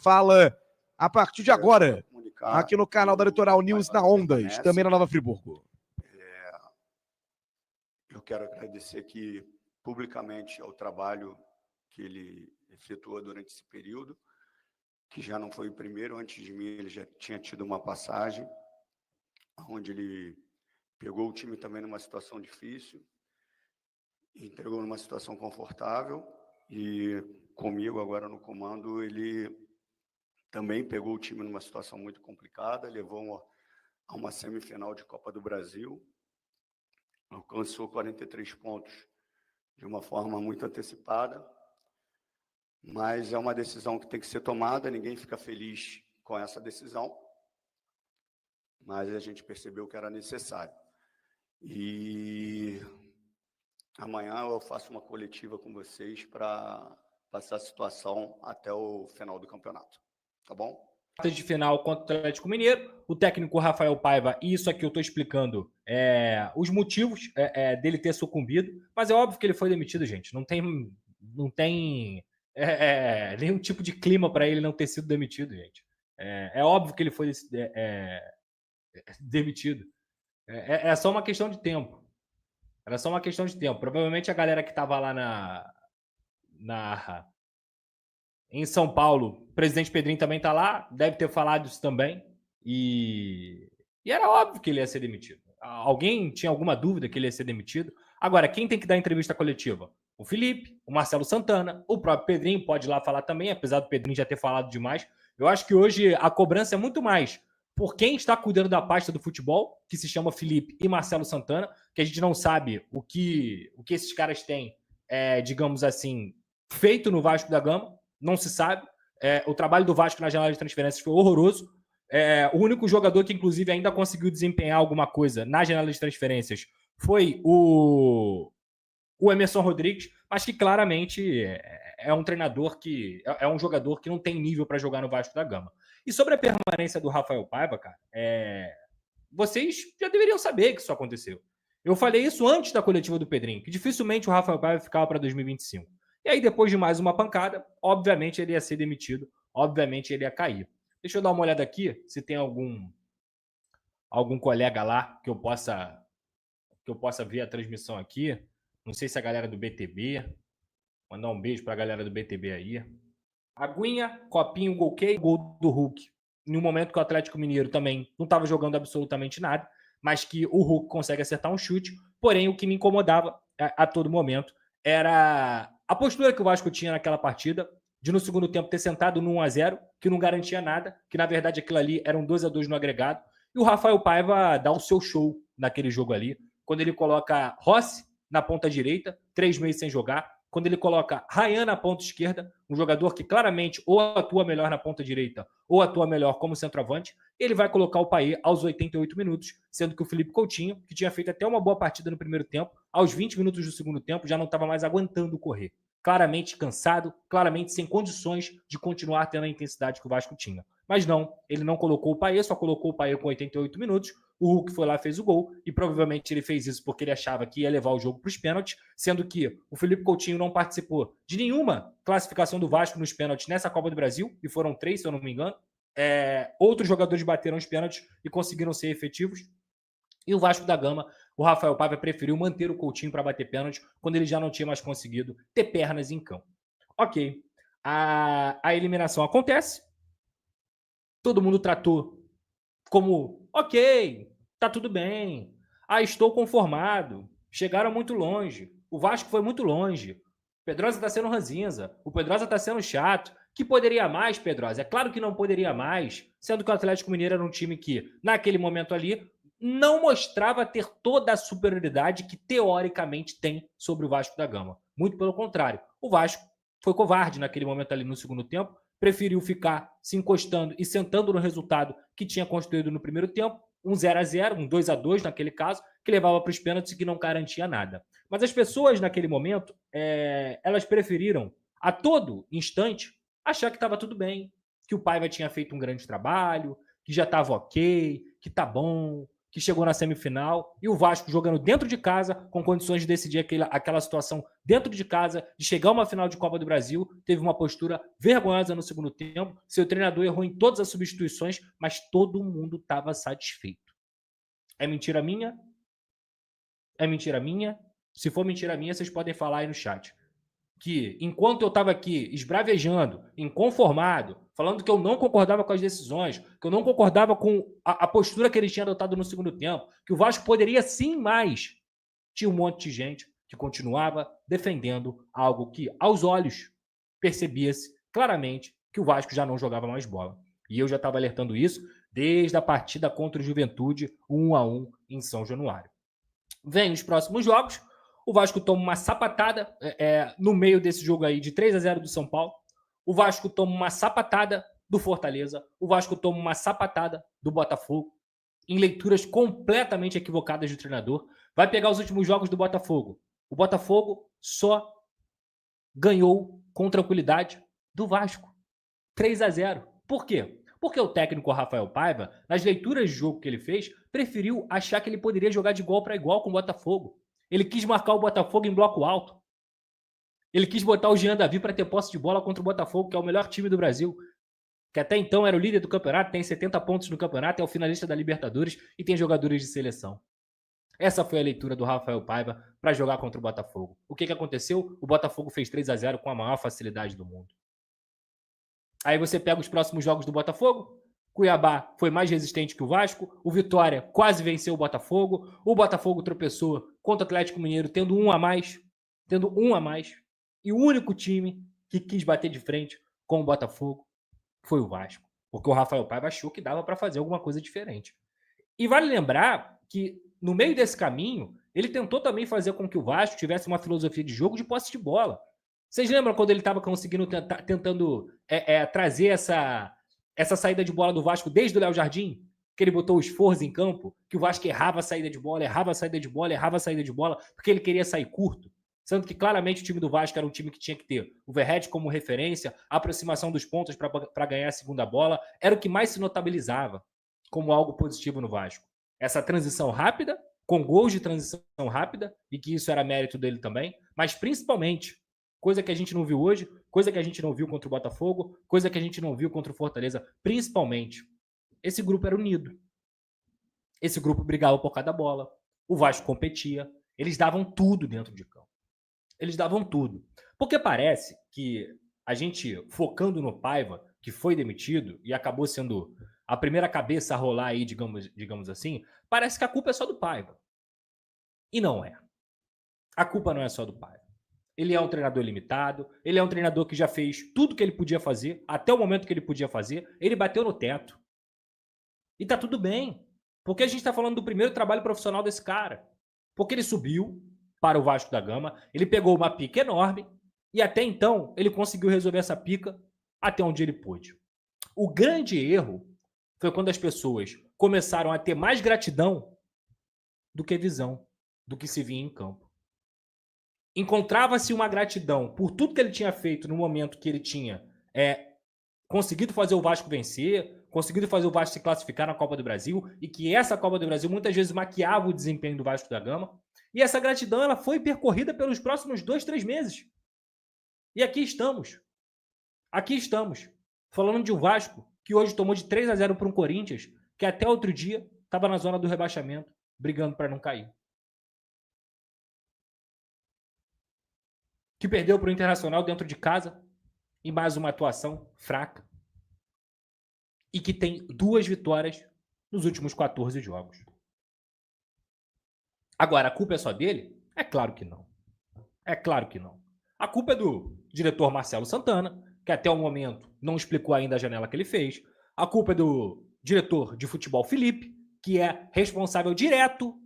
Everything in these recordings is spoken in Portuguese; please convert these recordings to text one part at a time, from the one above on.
Fala a partir de agora, aqui no canal da Litoral News na Ondas, também na Nova Friburgo. Eu quero agradecer aqui publicamente ao trabalho que ele efetuou durante esse período, que já não foi o primeiro. Antes de mim, ele já tinha tido uma passagem, onde ele pegou o time também numa situação difícil, entregou numa situação confortável, e comigo agora no comando, ele também pegou o time numa situação muito complicada, levou a uma semifinal de Copa do Brasil, alcançou 43 pontos de uma forma muito antecipada, mas é uma decisão que tem que ser tomada, ninguém fica feliz com essa decisão, mas a gente percebeu que era necessário. E amanhã eu faço uma coletiva com vocês para passar a situação até o final do campeonato, tá bom? De final contra o Atlético Mineiro, o técnico Rafael Paiva, e isso aqui eu estou explicando os motivos dele ter sucumbido, mas é óbvio que ele foi demitido, gente. Não tem nenhum tipo de clima para ele não ter sido demitido, gente. É óbvio que ele foi demitido. É só uma questão de tempo. Era só uma questão de tempo. Provavelmente a galera que estava lá em São Paulo, o presidente Pedrinho também está lá, deve ter falado isso também, e era óbvio que ele ia ser demitido. Alguém tinha alguma dúvida que ele ia ser demitido? Agora, quem tem que dar entrevista coletiva? O Felipe, o Marcelo Santana, o próprio Pedrinho pode ir lá falar também, apesar do Pedrinho já ter falado demais. Eu acho que hoje a cobrança é muito mais por quem está cuidando da pasta do futebol, que se chama Felipe e Marcelo Santana, que a gente não sabe o que esses caras têm, digamos assim, feito no Vasco da Gama. Não se sabe. O trabalho do Vasco na janela de transferências foi horroroso. O único jogador que, inclusive, ainda conseguiu desempenhar alguma coisa na janela de transferências foi o Emerson Rodrigues, mas que claramente é um treinador que é um jogador que não tem nível para jogar no Vasco da Gama. E sobre a permanência do Rafael Paiva, cara, vocês já deveriam saber que isso aconteceu. Eu falei isso antes da coletiva do Pedrinho, que dificilmente o Rafael Paiva ficava para 2025. E aí, depois de mais uma pancada, obviamente ele ia ser demitido, obviamente ele ia cair. Deixa eu dar uma olhada aqui, se tem algum colega lá que eu possa ver a transmissão aqui. Não sei se a galera do BTB. Mandar um beijo para a galera do BTB aí. Aguinha, copinho, gol do Hulk. Em um momento que o Atlético Mineiro também não estava jogando absolutamente nada, mas que o Hulk consegue acertar um chute. Porém, o que me incomodava a todo momento era a postura que o Vasco tinha naquela partida, de no segundo tempo ter sentado no 1-0, que não garantia nada, que na verdade aquilo ali era um 2-2 no agregado, e o Rafael Paiva dá o seu show naquele jogo ali, quando ele coloca Rossi na ponta direita, 3 meses sem jogar, quando ele coloca Ryan na ponta esquerda, um jogador que claramente ou atua melhor na ponta direita ou atua melhor como centroavante, ele vai colocar o Payet aos 88 minutos, sendo que o Felipe Coutinho, que tinha feito até uma boa partida no primeiro tempo, aos 20 minutos do segundo tempo já não estava mais aguentando correr. Claramente cansado, claramente sem condições de continuar tendo a intensidade que o Vasco tinha. Mas não, ele não colocou o Payet, só colocou o Payet com 88 minutos, o Hulk foi lá e fez o gol, e provavelmente ele fez isso porque ele achava que ia levar o jogo para os pênaltis, sendo que o Felipe Coutinho não participou de nenhuma classificação do Vasco nos pênaltis nessa Copa do Brasil, e foram 3, se eu não me engano. Outros jogadores bateram os pênaltis e conseguiram ser efetivos. E o Vasco da Gama, o Rafael Paiva preferiu manter o Coutinho para bater pênalti quando ele já não tinha mais conseguido ter pernas em campo. Ok, a eliminação acontece, todo mundo tratou como, ok, tá tudo bem, estou conformado, chegaram muito longe, o Vasco foi muito longe, o Pedrosa tá sendo ranzinza, o Pedrosa tá sendo chato, que poderia mais, Pedrosa? É claro que não poderia mais, sendo que o Atlético Mineiro era um time que, naquele momento ali, não mostrava ter toda a superioridade que teoricamente tem sobre o Vasco da Gama. Muito pelo contrário, o Vasco foi covarde naquele momento ali no segundo tempo, preferiu ficar se encostando e sentando no resultado que tinha construído no primeiro tempo, um 0-0, um 2-2 naquele caso, que levava para os pênaltis e que não garantia nada. Mas as pessoas naquele momento, elas preferiram a todo instante achar que estava tudo bem, que o Paiva tinha feito um grande trabalho, que já estava ok, que tá bom, que chegou na semifinal, e o Vasco jogando dentro de casa, com condições de decidir aquela situação dentro de casa, de chegar a uma final de Copa do Brasil, teve uma postura vergonhosa no segundo tempo, seu treinador errou em todas as substituições, mas todo mundo estava satisfeito. É mentira minha? É mentira minha? Se for mentira minha, vocês podem falar aí no chat. Que enquanto eu estava aqui esbravejando, inconformado, falando que eu não concordava com as decisões, que eu não concordava com a postura que ele tinha adotado no segundo tempo, que o Vasco poderia sim mais, tinha um monte de gente que continuava defendendo algo que, aos olhos, percebia-se claramente que o Vasco já não jogava mais bola. E eu já estava alertando isso desde a partida contra o Juventude, 1-1 em São Januário. Vem os próximos jogos. O Vasco toma uma sapatada no meio desse jogo aí de 3-0 do São Paulo. O Vasco toma uma sapatada do Fortaleza. O Vasco toma uma sapatada do Botafogo. Em leituras completamente equivocadas do treinador. Vai pegar os últimos jogos do Botafogo. O Botafogo só ganhou com tranquilidade do Vasco. 3-0. Por quê? Porque o técnico Rafael Paiva, nas leituras de jogo que ele fez, preferiu achar que ele poderia jogar de igual para igual com o Botafogo. Ele quis marcar o Botafogo em bloco alto. Ele quis botar o Jean Davi para ter posse de bola contra o Botafogo, que é o melhor time do Brasil, que até então era o líder do campeonato, tem 70 pontos no campeonato, é o finalista da Libertadores e tem jogadores de seleção. Essa foi a leitura do Rafael Paiva para jogar contra o Botafogo. O que aconteceu? O Botafogo fez 3-0 com a maior facilidade do mundo. Aí você pega os próximos jogos do Botafogo. Cuiabá foi mais resistente que o Vasco. O Vitória quase venceu o Botafogo. O Botafogo tropeçou contra o Atlético Mineiro, tendo um a mais. E o único time que quis bater de frente com o Botafogo foi o Vasco. Porque o Rafael Paiva achou que dava para fazer alguma coisa diferente. E vale lembrar que, no meio desse caminho, ele tentou também fazer com que o Vasco tivesse uma filosofia de jogo de posse de bola. Vocês lembram quando ele estava conseguindo tentando trazer essa saída de bola do Vasco desde o Léo Jardim? Que ele botou o esforço em campo, que o Vasco errava a saída de bola, porque ele queria sair curto. Sendo que claramente o time do Vasco era um time que tinha que ter o Verratti como referência, a aproximação dos pontos para ganhar a segunda bola, era o que mais se notabilizava como algo positivo no Vasco. Essa transição rápida, com gols de transição rápida, e que isso era mérito dele também, mas principalmente, coisa que a gente não viu hoje, coisa que a gente não viu contra o Botafogo, coisa que a gente não viu contra o Fortaleza, principalmente, esse grupo era unido. Esse grupo brigava por cada bola, o Vasco competia, eles davam tudo dentro de campo. Eles davam tudo. Porque parece que a gente, focando no Paiva, que foi demitido e acabou sendo a primeira cabeça a rolar aí, digamos assim, parece que a culpa é só do Paiva. E não é. A culpa não é só do Paiva. Ele é um treinador limitado, ele é um treinador que já fez tudo que ele podia fazer, até o momento que ele podia fazer, ele bateu no teto. E tá tudo bem. Porque a gente tá falando do primeiro trabalho profissional desse cara. Porque ele subiu para o Vasco da Gama, ele pegou uma pica enorme e até então ele conseguiu resolver essa pica até onde ele pôde. O grande erro foi quando as pessoas começaram a ter mais gratidão do que visão, do que se via em campo. Encontrava-se uma gratidão por tudo que ele tinha feito no momento que ele tinha conseguido fazer o Vasco vencer, conseguido fazer o Vasco se classificar na Copa do Brasil, e que essa Copa do Brasil muitas vezes maquiava o desempenho do Vasco da Gama. E essa gratidão ela foi percorrida pelos próximos 2-3 meses. E aqui estamos. Falando de um Vasco que hoje tomou de 3-0 para um Corinthians, que até outro dia estava na zona do rebaixamento, brigando para não cair. Que perdeu para o Internacional dentro de casa, em mais uma atuação fraca. E que tem 2 vitórias nos últimos 14 jogos. Agora, a culpa é só dele? É claro que não. A culpa é do diretor Marcelo Santana, que até o momento não explicou ainda a janela que ele fez. A culpa é do diretor de futebol Felipe, que é responsável direto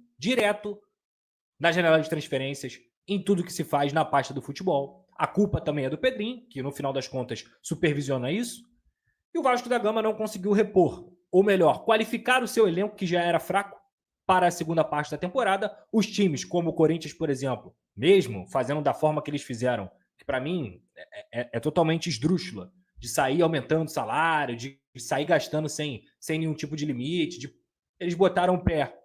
na janela de transferências em tudo que se faz na pasta do futebol. A culpa também é do Pedrinho, que no final das contas supervisiona isso. E o Vasco da Gama não conseguiu repor, ou melhor, qualificar o seu elenco, que já era fraco, para a segunda parte da temporada. Os times, como o Corinthians, por exemplo, mesmo fazendo da forma que eles fizeram, que para mim é totalmente esdrúxula, de sair aumentando salário, de sair gastando sem nenhum tipo de limite. Eles botaram o pé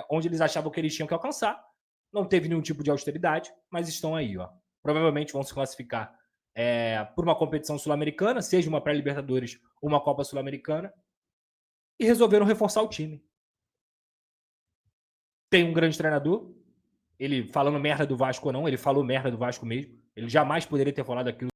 onde eles achavam que eles tinham que alcançar. Não teve nenhum tipo de austeridade, mas estão aí, ó. Provavelmente vão se classificar por uma competição sul-americana, seja uma pré-Libertadores ou uma Copa Sul-Americana, e resolveram reforçar o time. Tem um grande treinador, ele falando merda do Vasco ou não, ele falou merda do Vasco mesmo, ele jamais poderia ter falado aquilo